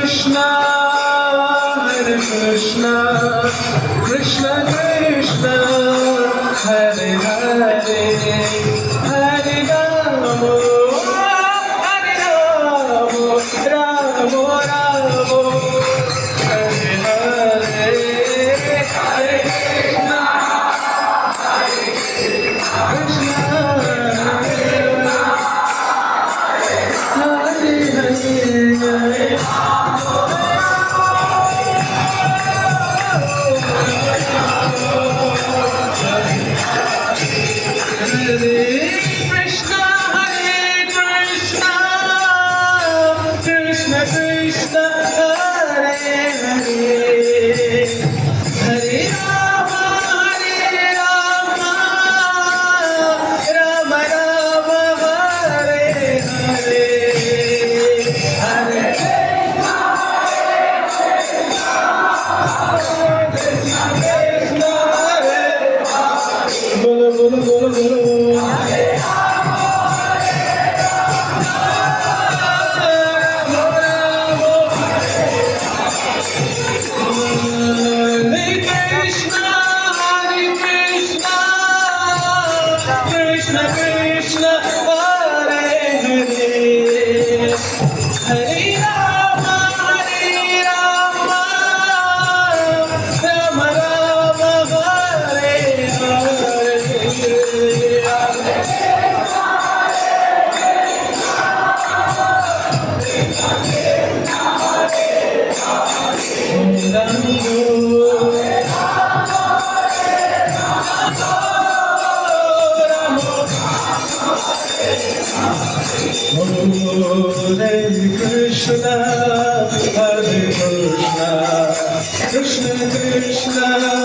Krishna, Hare Krishna, Krishna Krishna, Hare Hare, Hare Rama, Hare Rama, Rama Rama, Hare Hare, Hare Krishna, Krishna Krishna Krishna, Hare Hare, Hare Rama, Hare Rama, Rama Rama, Hare Hare, Hare Krishna, Hare Bolo bolo bolo bolo. Krishna Krishna, Hare Hare, Hare Rama, Hare Rama, Rama Rama, Hare Hare, Hare Krishna, Hare Krishna, Krishna Krishna.